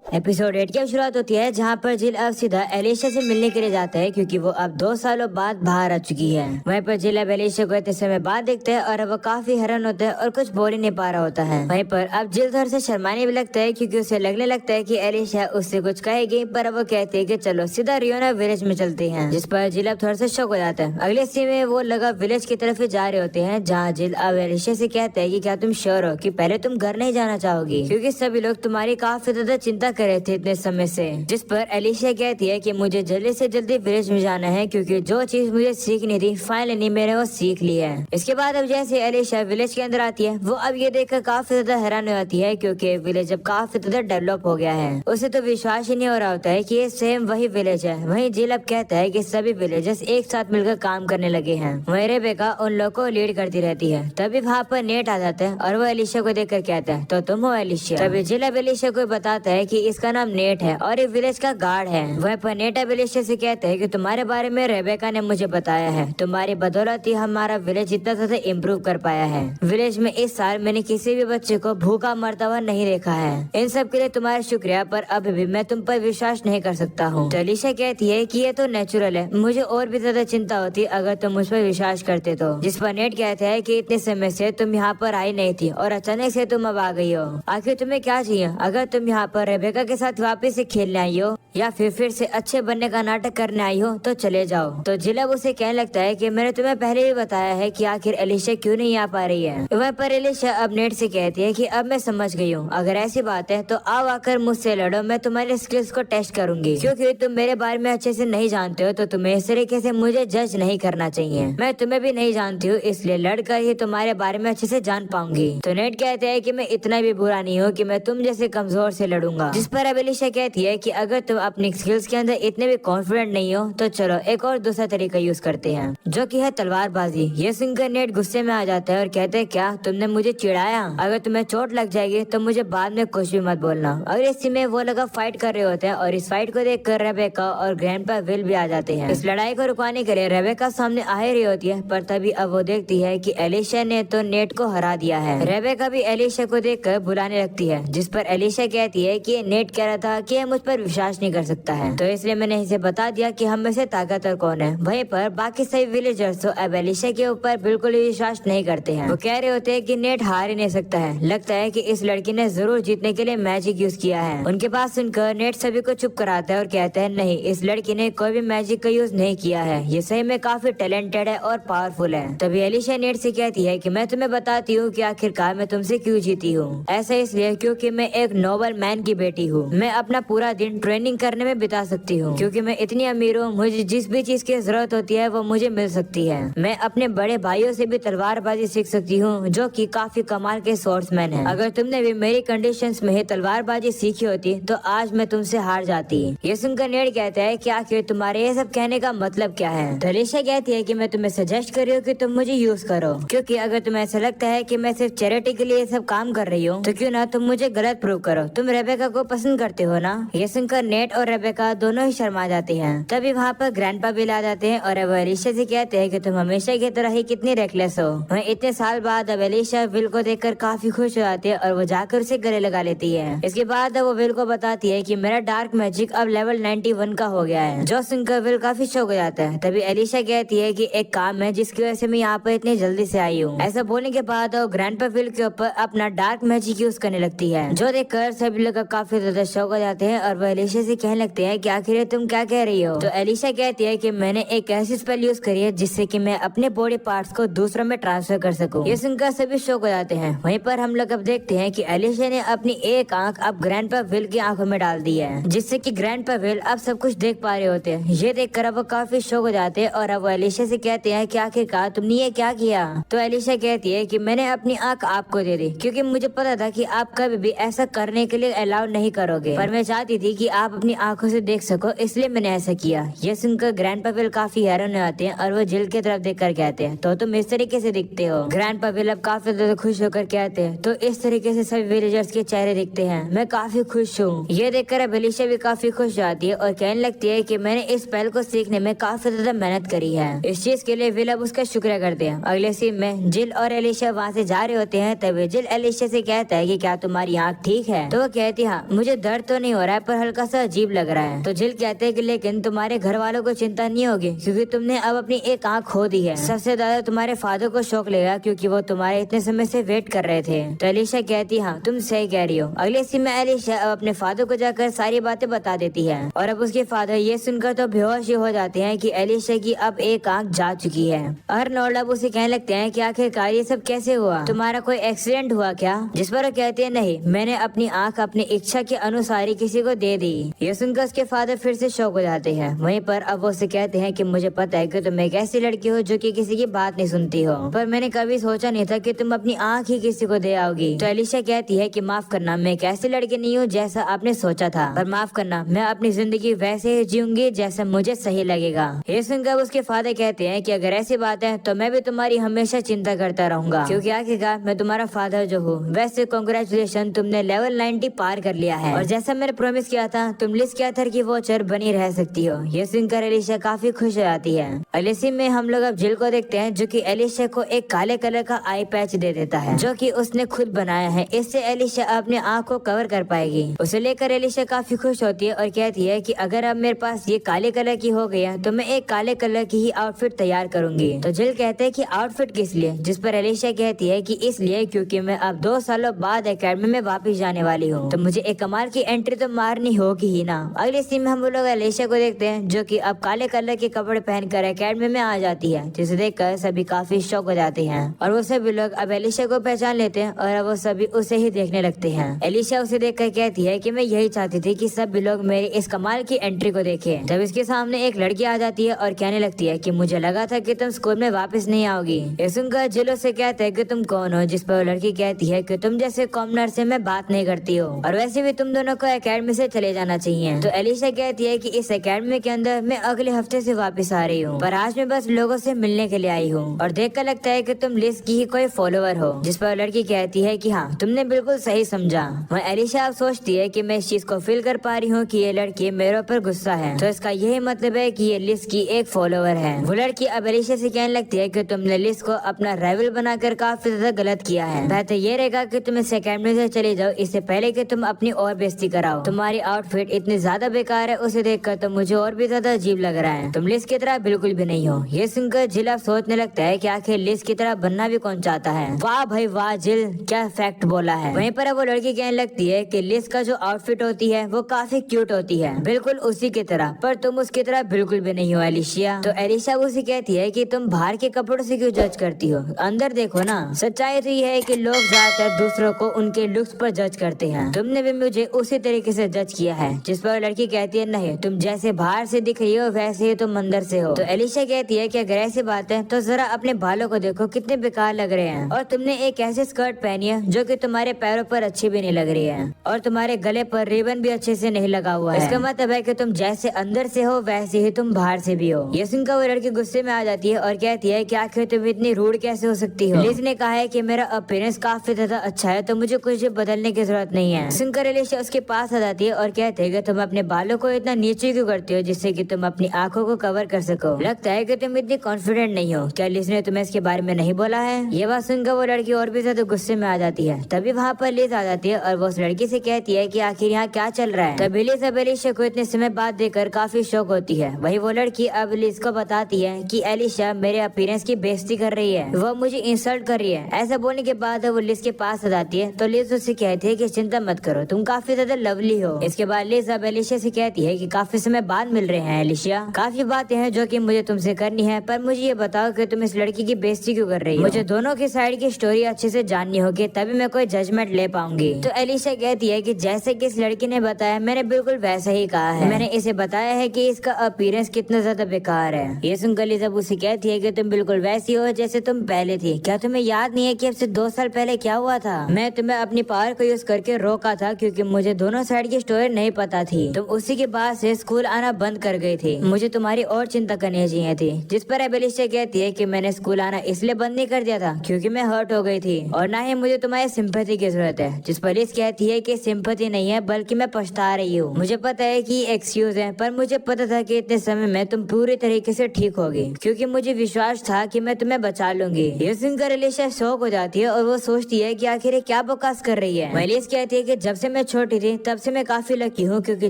Episode 8 की शुरुआत होती है जहाँ पर जिल अब सीधा एलिशा से मिलने के लिए जाता है क्योंकि वो अब 2 सालों बाद बाहर आ चुकी है। वहीं पर जिल अब एलिशा को इतने समय बाद देखते हैं और वो काफी हैरान होता है और कुछ बोल ही नहीं पा रहा होता है। वहीं पर अब जिल थोड़ा से शर्माने भी लगता है क्योंकि उसे लगने लगता है कि एलिशा उससे कुछ कहेगी, पर वो कहती है कि चलो सीधा रियोना विलेज में चलते हैं, जिस पर जिल अब थोड़ा सा शौक हो जाता है। अगले सीन में वो लगा विलेज की तरफ जा रहे होते हैं जहाँ जिल अब एलिशा से कहता है कि क्या तुम श्योर हो कि पहले तुम घर नहीं जाना चाहोगी, क्योंकि सभी लोग तुम्हारी काफी ज्यादा चिंता कर रहे थे इतने समय से। जिस पर एलिशा कहती है कि मुझे जल्दी से जल्दी विलेज में जाना है क्योंकि जो चीज मुझे सीखनी थी फाइनली मैंने वो सीख ली है। इसके बाद अब जैसे एलिशा विलेज के अंदर आती है वो अब ये देखकर काफी ज्यादा हैरान हो जाती है क्योंकि विलेज अब काफी ज्यादा डेवलप हो गया है। उसे तो विश्वास ही नहीं हो रहा होता है कि ये सेम वही विलेज है। वहीं जिल अब कहता है कि सभी विलेजर्स एक साथ मिलकर काम करने लगे हैं। वहीं रेबेका उन लोगों को लीड करती रहती है। तभी वहाँ पर नेट आ जाता है और वो एलिशा को देखकर कहता है तो तुम हो एलिशा। तभी जिल अब एलिशा को बताता है कि इसका नाम नेट है और ये विलेज का गार्ड है। वह पर नेट अब एलिशा से कहता है कि तुम्हारे बारे में रेबेका ने मुझे बताया है, तुम्हारी बदौलत ही हमारा विलेज इतना ज्यादा इम्प्रूव कर पाया है। विलेज में इस साल मैंने किसी भी बच्चे को भूखा मरता हुआ नहीं देखा है। इन सब के लिए तुम्हारा शुक्रिया, पर अभी भी मैं तुम पर विश्वास नहीं कर सकता हूँ। तो एलिशा कहती है कि ये तो नेचुरल है, मुझे और भी ज्यादा चिंता होती अगर तुम मुझ पर विश्वास करते तो। जिस पर नेट कहता है कि इतने समय से तुम यहाँ पर आई नहीं थी और अचानक से तुम अब आ गई हो। आखिर तुम्हें क्या चाहिए? अगर तुम यहाँ पर रेबेका के साथ वापस से खेलने आई हो या फिर से अच्छे बनने का नाटक करने आई हो तो चले जाओ। तो जिलब उसे कहने लगता है कि मैंने तुम्हें पहले ही बताया है कि आखिर एलिशा क्यों नहीं आ पा रही है। वह पर एलिशा अब नेट से कहती है कि अब मैं समझ गई हूँ, अगर ऐसी बात है तो आओ आकर मुझसे लड़ो, मैं तुम्हारे स्किल्स को टेस्ट करूंगी। क्योंकि तुम मेरे बारे में अच्छे से नहीं जानते हो तो तुम्हें इस तरीके से मुझे जज नहीं करना चाहिए। मैं तुम्हें भी नहीं जानती हूँ, इसलिए लड़कर ही तुम्हारे बारे में अच्छे से जान पाऊंगी। तो नेट कहते हैं कि मैं इतना भी बुरा नहीं हूँ कि मैं तुम जैसे कमजोर से लड़ूंगा। जिस पर अब एलिशा कहती है कि अगर तुम अपनी स्किल्स के अंदर इतने भी कॉन्फिडेंट नहीं हो तो चलो एक और दूसरा तरीका यूज करते हैं, जो कि है तलवारबाजी। ये सुनकर नेट गुस्से में आ जाता है और कहते हैं क्या तुमने मुझे चिढ़ाया? अगर तुम्हें चोट लग जाएगी तो मुझे बाद में कुछ भी मत बोलना। और इसी में वो लगा फाइट कर रहे होते हैं और इस फाइट को देख कर रेबेका और ग्रैंडपा विल भी आ जाते हैं। इस लड़ाई को रुकवाने के लिए रेबेका सामने आ ही रही होती है, पर तभी अब वो देखती है कि एलिशा ने तो नेट को हरा दिया है। रेबेका भी एलिशा को देखकर बुलाने लगती है, जिस पर एलिशा कहती है कि नेट कह रहा था कि मुझ पर विश्वास नहीं कर सकता है, तो इसलिए मैंने इसे बता दिया कि हम में से ताकतवर कौन है। वहीं पर बाकी सभी विलेजर्स तो अब एलिशा के ऊपर बिल्कुल भी विश्वास नहीं करते हैं। वो कह रहे होते हैं कि नेट हार ही नहीं सकता है, लगता है कि इस लड़की ने जरूर जीतने के लिए मैजिक यूज किया है। उनके बात सुनकर नेट सभी को चुप कराता है और कहता है नहीं, इस लड़की ने कोई भी मैजिक का यूज नहीं किया है, ये सही में काफी टैलेंटेड है और पावरफुल है। तभी एलिशा नेट से कहती है कि मैं तुम्हें बताती हूँ कि आखिरकार मैं तुमसे क्यों जीती हूँ। ऐसा इसलिए क्योंकि मैं एक नोबल मैन की बेटी हूँ। मैं अपना पूरा दिन ट्रेनिंग करने में बिता सकती हूँ क्योंकि मैं इतनी अमीर हूँ, मुझे जिस भी चीज की जरूरत होती है वो मुझे मिल सकती है। मैं अपने बड़े भाइयों से भी तलवारबाजी सीख सकती हूँ जो कि काफी कमाल के स्वॉर्ड्समैन हैं। अगर तुमने भी मेरी कंडीशंस में ही तलवारबाजी सीखी होती तो आज मैं तुमसे हार जाती। ये सुनकर नेट कहता है कि आखिर तुम्हारे ये सब कहने का मतलब क्या है। तो एलिशा कहती है कि मैं तुम्हें सजेस्ट कर रही हूँ कि तुम मुझे यूज करो, क्योंकि अगर तुम्हें ऐसा लगता है कि मैं सिर्फ चैरिटी के लिए ये सब काम कर रही हूँ तो क्यों ना तुम मुझे गलत प्रूव करो। तुम रेबेका को पसंद करते हो ना? ये सुनकर नेट और रेबेका दोनों ही शर्मा जाते हैं। तभी वहाँ पर ग्रैंडपा भी आ जाते हैं और अब एलिशा से कहते हैं कि तुम हमेशा की तरह ही कितनी रेकलेस हो। वहीं इतने साल बाद अब एलिशा विल को देखकर काफी खुश हो जाती है और वो जाकर उसे गले लगा लेती है। इसके बाद वो विल को बताती है कि मेरा डार्क मैजिक अब लेवल 91 का हो गया है, जो सुनकर विल काफी शौक हो जाता है। तभी एलिशा कहती है कि एक काम है जिसकी वजह से मैं यहाँ पर इतनी जल्दी से आई हूँ। ऐसा बोलने के बाद वो ग्रैंडपा विल के ऊपर अपना डार्क मैजिक यूज करने लगती है, जो देखकर सभी लोग काफी ज्यादा शौक हो जाते हैं और वो एलिशा से कहने लगते हैं कि आखिर तुम क्या कह रही हो। तो एलिशा कहती है कि मैंने एक ऐसी स्पेल यूज करी है जिससे कि मैं अपने बॉडी पार्ट्स को दूसरों में ट्रांसफर कर सकूं। ये सुनकर सभी शौक हो जाते हैं। वहीं पर हम लोग अब देखते हैं कि एलिशा ने अपनी एक आंख अब ग्रैंडपा विल की आंखों में डाल दी है, जिससे कि ग्रैंडपा विल अब सब कुछ देख पा रहे होते हैं। ये देखकर अब वो काफी शौक हो जाते हैं और अब वो एलिशा से कहते हैं कि आखिरकार तुमने ये क्या किया। तो एलिशा कहती है कि मैंने अपनी आंख आपको दे दी क्योंकि मुझे पता था कि आप कभी भी ऐसा करने के लिए अलाउ नहीं करोगे, पर मैं चाहती थी कि आप अपनी आंखों से देख सको, इसलिए मैंने ऐसा किया। ये सुनकर ग्रैंडपा विल काफी हैरान हो जाते हैं और वो जिल की तरफ देखकर कहते हैं तो तुम इस तरीके से दिखते हो। ग्रैंडपा विल अब काफी ज्यादा खुश होकर कहते हैं तो इस तरीके से सभी विलेजर्स के चेहरे दिखते हैं, मैं काफी खुश हूँ। ये देखकर अब एलिशा भी काफी खुश हो जाती है और कहने लगती है कि मैंने इस स्पेल को सीखने में काफी ज्यादा मेहनत करी है। इस चीज के लिए विल अब उसका शुक्रिया करते हैं। अगले सीन में जिल और एलिशा वहाँ से जा रहे होते हैं। तभी जिल एलिशा से कहता है कि क्या तुम्हारी आँख ठीक है? तो वो कहती है हाँ, मुझे दर्द तो नहीं हो रहा है पर हल्का सा अजीब लग रहा है। तो जिल कहते हैं कि लेकिन तुम्हारे घर वालों को चिंता नहीं होगी क्योंकि तुमने अब अपनी एक आँख खो दी है। सबसे ज्यादा तुम्हारे फादर को शौक लेगा क्योंकि वो तुम्हारे इतने समय से वेट कर रहे थे। तो एलिशा कहती हाँ तुम सही कह रही हो। अगले सीन में एलिशा अब अपने फादर को जाकर सारी बातें बता देती है और अब उसके फादर ये सुनकर तो बेहोश ही हो जाते हैं कि एलिशा की अब एक आँख जा चुकी है। अर्नोल्ड अब उसे कहने लगते हैं कि आखिरकार ये सब कैसे हुआ, तुम्हारा कोई एक्सीडेंट हुआ क्या? जिस पर वो कहते हैं नहीं, मैंने अपनी आँख अपनी इच्छा के अनुसार ही किसी को दे दी। ये सुनकर उसके फादर फिर से शौक हो जाते हैं। वहीं पर अब वो उसे कहते हैं कि मुझे पता है कि तुम एक ऐसी लड़की हो जो कि किसी की बात नहीं सुनती हो, पर मैंने कभी सोचा नहीं था कि तुम अपनी आँख ही किसी को दे आओगी। तो एलिशा कहती है कि माफ करना, मैं एक ऐसी लड़की नहीं हूँ जैसा आपने सोचा था, पर माफ करना मैं अपनी जिंदगी वैसे ही जीऊंगी जैसा मुझे सही लगेगा। ये सुनकर उसके फादर कहते हैं कि अगर ऐसी बात है तो मैं भी तुम्हारी हमेशा चिंता करता रहूंगा क्योंकि आखिरकार मैं तुम्हारा फादर जो हूँ। वैसे कांग्रेचुलेशन, तुमने लेवल 90 पार कर लिया है और जैसा मैंने प्रॉमिस किया था तुम लिस कैथर की वॉचर बनी रह सकती हो। ये सुनकर एलिशा काफी खुश हो जाती है। अगले सीन में हम लोग अब जिल को देखते हैं जो कि एलिशा को एक काले कलर का आई पैच दे देता है जो कि उसने खुद बनाया है। इससे एलिशा अपने आँख को कवर कर पाएगी। उसे लेकर एलिशा काफी खुश होती है और कहती है कि अगर अब मेरे पास ये काले कलर की हो गया तो मैं एक काले कलर की ही आउटफिट तैयार करूंगी। तो जिल कहते हैं कि आउटफिट किस लिए, जिस पर एलिशा कहती है कि इसलिए क्योंकि मैं अब 2 सालों बाद एकेडमी में वापस जाने वाली हूँ, तो मुझे एक कमाल की एंट्री तो मारनी होगी ही ना। अगले सीन में हम लोग एलिशा को देखते हैं जो कि अब काले कलर के कपड़े पहनकर एकेडमी में आ जाती है, जिसे देखकर सभी काफी शौक हो जाते हैं और वो सभी लोग अब एलिशा को पहचान लेते हैं और अब वो सभी उसे ही देखने लगते हैं। एलिशा उसे देखकर कहती है कि मैं यही चाहती थी कि सभी लोग मेरी इस कमाल की एंट्री को देखें। जब इसके सामने एक लड़की आ जाती है और कहने लगती है कि मुझे लगा था कि तुम स्कूल में वापस नहीं आओगी। ये सुनकर जिल से कहते हैं कि तुम कौन हो, जिस पर वो लड़की कहती है कि तुम जैसे कॉमनर से मैं बात नहीं करती हो और वैसे भी तुम दोनों को एकेडमी से चले जाना चाहिए। तो एलिशा कहती है कि इस एकेडमी के अंदर मैं अगले हफ्ते से वापस आ रही हूँ, पर आज मैं बस लोगों से मिलने के लिए आई हूँ और देख कर लगता है कि तुम लिस की ही कोई फॉलोअर हो। जिस पर लड़की कहती है कि हाँ तुमने बिल्कुल सही समझा। वह एलिशा अब सोचती है कि मैं इस चीज को फील कर पा रही हूँ कि ये लड़की मेरे ऊपर गुस्सा है, तो इसका यही मतलब है कि ये लिस की एक फॉलोअर है। वो लड़की अब एलिशा से कहने लगती है कि तुमने लिस को अपना राइवल बनाकर काफी ज्यादा गलत किया है। बेहतर ये रहेगा कि तुम इस एकेडमी से चले जाओ इससे पहले कि तुम अपनी और बेइज्जती कराओ। तुम्हारी आउटफिट इतनी ज्यादा बेकार है, उसे देखकर तो मुझे और भी ज्यादा अजीब लग रहा है। तुम लिस की तरह बिल्कुल भी नहीं हो। ये सुनकर जिल अब सोचने लगता है कि आखिर लिस की तरह बनना भी कौन चाहता है। वाह भाई वाह जिल, क्या फैक्ट बोला है। वहीं पर वो लड़की कहने लगती है कि लिस का जो आउटफिट होती है वो काफी क्यूट होती है, बिल्कुल उसी की तरह, पर तुम उसकी तरह बिल्कुल भी नहीं हो एलिशिया। तो एलिशा उसे कहती है कि तुम बाहर के कपड़ों से क्यों जज करती हो, अंदर देखो ना। सच्चाई तो ये है कि लोग ज्यादातर दूसरों को उनके लुक्स पर जज करते हैं, तुमने भी मुझे उसी तरीके से जज किया है। जिस पर लड़की कहती है नहीं, तुम जैसे बाहर से दिख रही हो वैसे ही तुम अंदर से हो। तो एलिशा कहती है कि अगर ऐसी बात है तो जरा अपने बालों को देखो कितने बेकार लग रहे हैं, और तुमने एक ऐसी स्कर्ट पहनी है जो कि तुम्हारे पैरों पर अच्छी भी नहीं लग रही है, और तुम्हारे गले पर रिबन भी अच्छे से नहीं लगा हुआ है। इसका मतलब है कि तुम जैसे अंदर से हो वैसे ही तुम बाहर से भी हो। ये सुनकर वो लड़की गुस्से में आ जाती है और कहती है कि आखिर तुम इतनी रूड कैसे हो सकती हो। लिज ने कहा है कि मेरा अपीयरेंस काफी ज्यादा अच्छा है तो मुझे कुछ बदलने की जरूरत नहीं है। सुनकर एलिशा उसके पास आ जाती है और कहते हैं कि तुम अपने बालों को इतना नीचे क्यों करती हो जिससे कि तुम अपनी आंखों को कवर कर सको। लगता है कि तुम इतनी कॉन्फिडेंट नहीं हो। क्या लिज ने तुम्हें इसके बारे में नहीं बोला है? ये बात सुनकर वो लड़की और भी ज्यादा गुस्से में आ जाती है। तभी वहाँ पर लिज आ जाती है और वो उस लड़की से कहती है कि आखिर यहाँ क्या चल रहा है। तभी लिज अब एलिशा को इतने समय बाद देखकर काफी शौक होती है। वही वो लड़की अब लिज को बताती है कि एलिशा मेरे अपीयरेंस की बेइज्जती कर रही है, वो मुझे इंसल्ट कर रही है। ऐसा बोलने के बाद वो लिज के पास आ जाती है तो लिज उससे कहती है कि चिंता मत करो, तुम काफी ज्यादा लवली हो। इसके बाद लिज अब एलिशा से कहती है कि काफी समय बाद मिल रहे हैं एलिशा, काफी बातें हैं जो कि मुझे तुमसे करनी है, पर मुझे ये बताओ कि तुम इस लड़की की बेइज्जती क्यों कर रही हो। मुझे दोनों की साइड की स्टोरी अच्छे से जाननी होगी तभी मैं कोई जजमेंट ले पाऊंगी। तो एलिशा कहती है कि जैसे कि इस लड़की ने बताया मैंने बिल्कुल वैसा ही कहा है। मैंने इसे बताया है कि इसका अपीयरेंस कितना ज्यादा बेकार है। ये सुनकर लिज अब उसे कहती है कि तुम बिल्कुल वैसी हो जैसे तुम पहले थी। क्या तुम्हें याद नहीं है कि अब से 2 साल पहले क्या हुआ था? मैं तुम्हें अपनी पावर को यूज करके रोका था क्योंकि मुझे दोनों साइड की स्टोरी नहीं पता थी। तुम उसी के बाद से स्कूल आना बंद कर गई थी। मुझे तुम्हारी और चिंता करनी चाहिए थी। जिस पर एलिशा कहती है कि मैंने स्कूल आना इसलिए बंद नहीं कर दिया था क्योंकि मैं हर्ट हो गई थी और ना ही मुझे तुम्हारी सिंपैथी की जरूरत है। जिस पर लिज कहती है कि सिंपैथी नहीं है बल्कि मैं पछता रही हूँ। मुझे पता है कि एक्सक्यूज है, पर मुझे पता था कि इतने समय में तुम पूरी तरीके से ठीक होगी क्योंकि मुझे विश्वास था कि मैं तुम्हें बचा लूंगी। ये सुनकर एलिशा शौक हो जाती है और वो सोचती है कि आखिर क्या बकवास कर रही है। लिज कहती है कि जब से मैं छोटी थी तब से मैं काफी लकी हूँ, क्योंकि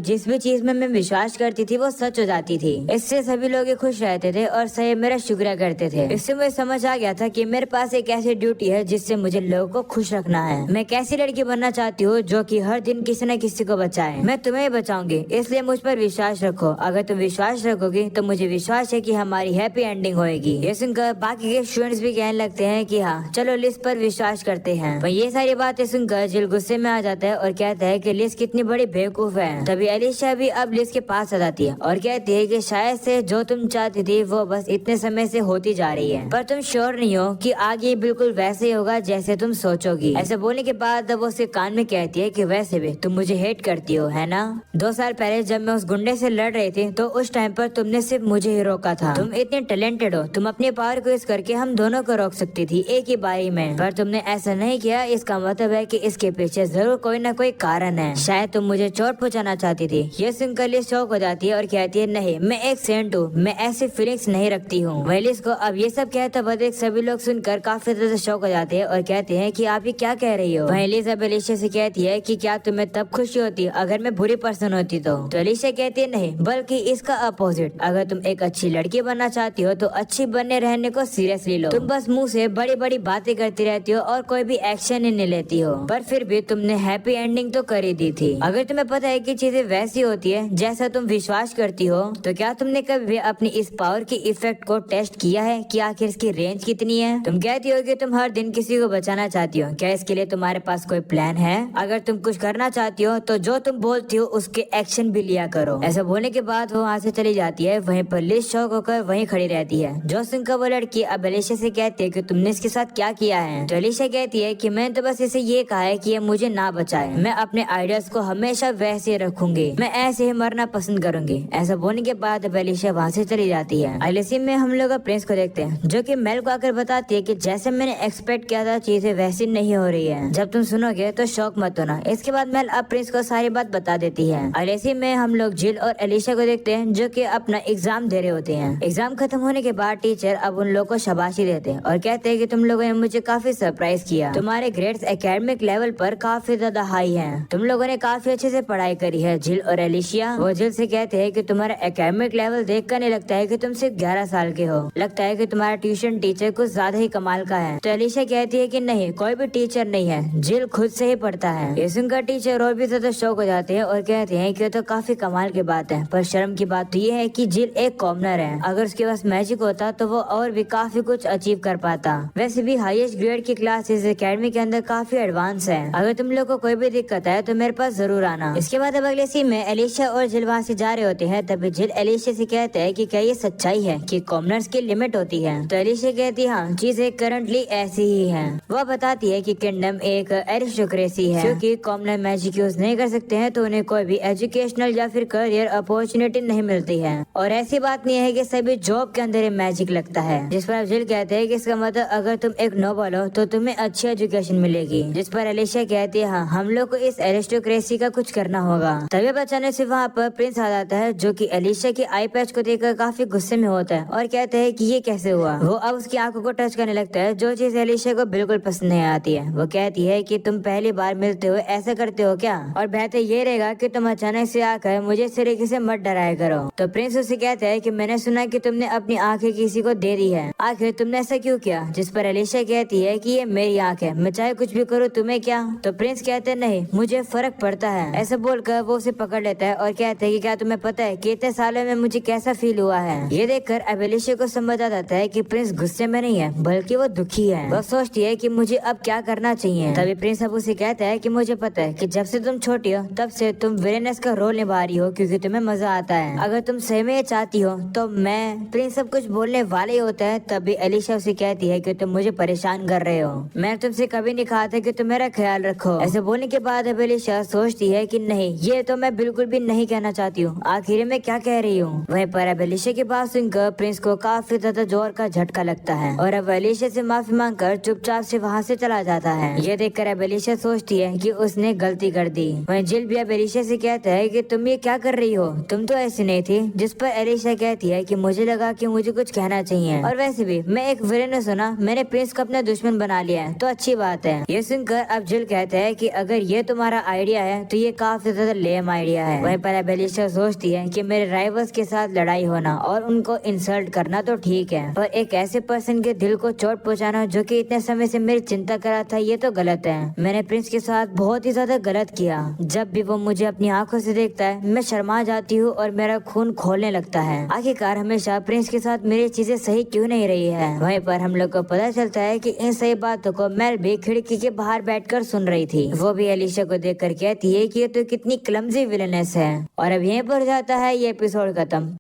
जिस भी चीज में मैं विश्वास करती थी वो सच हो जाती थी। इससे सभी लोग खुश रहते थे और सही मेरा शुक्रिया करते थे। इससे मुझे समझ आ गया था कि मेरे पास एक ऐसी ड्यूटी है जिससे मुझे लोगों को खुश रखना है। मैं कैसी लड़की बनना चाहती हूँ जो कि हर दिन किसी न किसी को बचाए। मैं तुम्हें ही बचाऊंगी, इसलिए मुझ पर विश्वास रखो। अगर तुम विश्वास रखोगी तो मुझे विश्वास है कि हमारी हैप्पी एंडिंग होएगी। ये सुनकर बाकी के स्टूडेंट्स भी कहने लगते हैं कि हाँ चलो लिस पर विश्वास करते हैं। पर ये सारी बातें सुनकर जिल गुस्से में आ जाता है और कहता है कि लिस कितनी बड़ी बेवकूफ है। तभी एलिशा भी अब लिस के पास आ जाती है और कहती है कि शायद से जो तुम चाहती थी वो बस इतने समय से होती जा रही है, पर तुम श्योर नहीं हो कि आगे बिल्कुल वैसे ही होगा जैसे तुम सोचोगी। ऐसे बोलने के बाद वो उसके कान में कहती है कि वैसे भी तुम मुझे हेट करती हो, है ना? 2 साल पहले जब मैं उस गुंडे से लड़ रही थी तो उस टाइम पर तुमने सिर्फ मुझे ही रोका था। तुम इतने टैलेंटेड हो, तुम अपने पावर को यूज करके हम दोनों को रोक सकती थी एक ही बारी में, पर तुमने ऐसा नहीं किया। इसका मतलब है कि इसके पीछे जरूर कोई ना कोई कारण है। शायद तुम मुझे चोट पहुंचाना चाहती थी। ये सुनकर लिस शौक हो जाती है और कहती है नहीं, मैं एक सेंट हूँ, मैं ऐसी फीलिंग्स नहीं रखती हूँ। लिस को अब ये सब कहता बदेख सभी लोग सुनकर काफी ज्यादा शौक हो जाते हैं और कहते हैं कि आप ये क्या कह रही हो। लिस अब एलिशा से कहती है कि क्या तुम्हें तब खुशी होती अगर मैं बुरी पर्सन होती तो एलिशा कहती है नहीं, बल्कि इसका अपोजिट। अगर तुम एक अच्छी लड़की बनना चाहती हो तो अच्छी बनने रहने को सीरियसली लो। तुम बस मुंह से बड़ी बड़ी बातें करती रहती हो और कोई भी एक्शन ही नहीं लेती हो, पर फिर भी तुमने हैप्पी एंडिंग तो कर ही दी थी। अगर तुम्हें पता है कि चीजें वैसी होती है जैसा तुम विश्वास करती हो, तो क्या तुमने कभी भी अपनी इस पावर की इफेक्ट को टेस्ट किया है कि आखिर इसकी रेंज कितनी है? तुम कहती हो कि तुम हर दिन किसी को बचाना चाहती हो, क्या इसके लिए तुम्हारे पास कोई प्लान है? अगर तुम कुछ करना चाहती हो तो जो तुम बोलती हो उसके एक्शन भी लिया करो। ऐसा बोलने के बाद वो वहाँ से चली जाती है। वहीं पर लिस शौक होकर वहीं खड़ी रहती है। जो सुनकर वो लड़की अब एलिशा से कहती है कि तुमने इसके साथ क्या किया है? तो एलिशा कहती है कि मैंने तो बस इसे ये कहा है कि ये मुझे ना बचाए, मैं अपने आइडियाज को हमेशा वैसे रखूंगी, मैं ऐसे ही मरना पसंद करूंगी। ऐसा बोलने के बाद अब एलिशा वहाँ से चली जाती है। अगले सीन में हम लोग प्रिंस को देखते हैं जो कि मेल को आकर बताती है कि जैसे मैंने एक्सपेक्ट किया था चीजें वैसी नहीं हो रही है। जब तुम सुनोगे तो शौक मत होना। इसके बाद मेल अब प्रिंस को सारी बात बता देती है। अगले सीन में हम लोग जिल और एलिशा को देखते हैं जो कि अपना एग्जाम दे रहे होते हैं। एग्जाम खत्म होने के बाद टीचर अब उन लोगों को शाबाशी देते हैं और कहते हैं कि तुम लोगों ने मुझे काफी सरप्राइज किया। तुम्हारे ग्रेड्स एकेडमिक लेवल पर काफी ज्यादा हाई हैं। तुम लोगों ने काफी अच्छे से पढ़ाई करी है। जिल और एलिशा वो जिल से कहते हैं कि तुम्हारा एकेडमिक लेवल देखकर नहीं लगता है कि तुम सिर्फ 11 साल के हो, लगता है कि तुम्हारा ट्यूशन टीचर कुछ ज्यादा ही कमाल का है। तो एलिशा कहती है कि नहीं, कोई भी टीचर नहीं है, जिल खुद से ही पढ़ता है। ये सुनकर टीचर और भी ज्यादा शौक हो जाते हैं और कहते हैं कि तो काफी कमाल की बात है, पर शर्म की बात तो ये है कि जिल एक कॉमनर है। अगर उसके पास मैजिक होता तो वो और भी काफी कुछ अचीव कर पाता। वैसे भी हाईएस्ट ग्रेड की क्लास इस एकेडमी के अंदर काफी एडवांस है। अगर तुम लोग को कोई भी दिक्कत है तो मेरे पास जरूर आना। इसके बाद अब अगले सीन में एलिशा और जिल वहाँ से जा रहे होते हैं। तभी जिल एलिशा से कहते हैं कि क्या ये सच्चाई है कि कॉमनर्स की लिमिट होती है? तो एलिशा कहती है हाँ, चीजें करंटली ऐसी ही है। वह बताती है कि किंगडम एक एरिस्टोक्रेसी है, क्योंकि कॉमनर मैजिक यूज नहीं कर सकते हैं तो उन्हें कोई भी एजुकेशनल या फिर करियर अपॉर्चुनिटी नहीं मिलती है। और ऐसी बात नहीं है कि सभी जॉब के अंदर मैजिक लगता है। जिस पर जिल कहते हैं कि इसका मतलब अगर तुम एक नोबल हो तो तुम्हें अच्छी एजुकेशन मिलेगी। जिस पर एलिशा कहती है हाँ, हम लोग को इस एरिस्टोक्रेसी का कुछ करना होगा। तभी अचानक से वहाँ पर प्रिंस आ जाता है जो कि एलिशा के आई पैच को देखकर काफी गुस्से में होता है और कहते हैं कि ये कैसे हुआ। वो अब उसकी आंखों को टच करने लगता है, जो चीज एलिशा को बिल्कुल पसंद नहीं आती है। वो कहती है कि तुम पहली बार मिलते हो ऐसा करते हो क्या? और बेहतर ये रहेगा कि तुम अचानक से आकर मुझे इस तरीके से मत डराया करो। तो प्रिंस उससे कहता है कि मैंने सुना कि तुमने अपनी आंखें किसी को दे दी है, आखिर तुमने ऐसा क्यों किया? जिस पर एलिशा कहती है कि ये मेरी आंख है, मैं चाहे कुछ भी करूँ तुम्हें क्या? तो प्रिंस कहते हैं नहीं, मुझे फर्क पड़ता है। ऐसा बोलकर वो उसे पकड़ लेता है और कहते हैं कि क्या तुम्हें पता है कि इतने सालों में मुझे कैसा फील हुआ है? ये देखकर अब एलिशा को समझ आ जाता है कि प्रिंस गुस्से में नहीं है बल्कि वो दुखी है। वो सोचती है कि मुझे अब क्या करना चाहिए। तभी प्रिंस अब उसे कहता है कि मुझे पता है कि जब से तुम छोटी हो तब से तुम विलेनस का रोल निभा रही हो क्योंकि तुम्हें मजा आता है। अगर तुम सही में चाहती हो तो मैं प्रिंस सब कुछ बोलने वाले ही होता है। तभी एलिशा उसे कहती है कि तुम मुझे परेशान कर रहे हो, मैं तुमसे कभी नहीं कहा था कि तुम मेरा ख्याल रखो। ऐसे बोलने के बाद अब एलिशा सोचती है कि नहीं, ये तो मैं बिल्कुल भी नहीं कहना चाहती हूँ, आखिर मैं क्या कह रही हूँ। वहीं पर अब एलिशा की बात सुनकर प्रिंस को काफी ज्यादा जोर का झटका लगता है और अब एलिशा से माफी मांगकर चुपचाप से वहाँ से चला जाता है। ये देखकर अब एलिशा सोचती है कि उसने गलती कर दी। वहीं जिल भी अब एलिशा से कहता है कि तुम ये क्या कर रही हो, तुम तो ऐसी नहीं थी। जिस पर एलिशा कहती है कि मुझे लगा कि मुझे कुछ कहना चाहिए, और वैसे भी मैं एक विलेन ने सुना मैंने प्रिंस को अपना दुश्मन बना लिया है तो अच्छी बात है। ये सुनकर अब जिल कहता है कि अगर ये तुम्हारे तुम्हारा आइडिया है तो ये काफी ज्यादा लेम आइडिया है। वहीं पर अब एलिशा सोचती है कि मेरे राइवल्स के साथ लड़ाई होना और उनको इंसल्ट करना तो ठीक है, पर एक ऐसे पर्सन के दिल को चोट पहुंचाना जो कि इतने समय से मेरी चिंता कर रहा था, ये तो गलत है। मैंने प्रिंस के साथ बहुत ही ज्यादा गलत किया। जब भी वो मुझे अपनी आंखों से देखता है मैं शर्मा जाती हूँ और मेरा खून खोलने लगता है। आखिरकार हमेशा प्रिंस के साथ मेरी चीजें सही क्यों नहीं रही है। वहीं पर हम लोग को पता चलता है कि इन सही बातों को मेल भी खिड़की के बाहर बैठकर सुन रही थी। वो भी एलिशा को देखकर कहती है कि ये तो कितनी क्लमजी विलेनेस है। और अब यहीं पर जाता है ये एपिसोड खत्म।